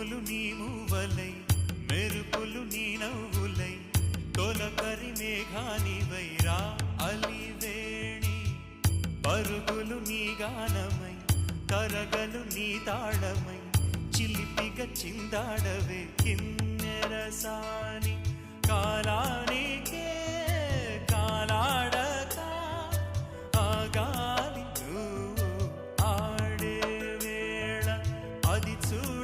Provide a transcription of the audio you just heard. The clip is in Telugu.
పువ్వులు నీ మూవలై మెరుపులు నీ నవ్వులై తొలకరి మేఘానివై రా అలివేణి పరుగులు నీ గానమై కరగలు నీ తాళమై చిలిపిగా చిందాడవే కిన్నెరసాని కాలానికే కాలాడక ఆగాలి నువ్వు ఆడే వేళ అది చూడ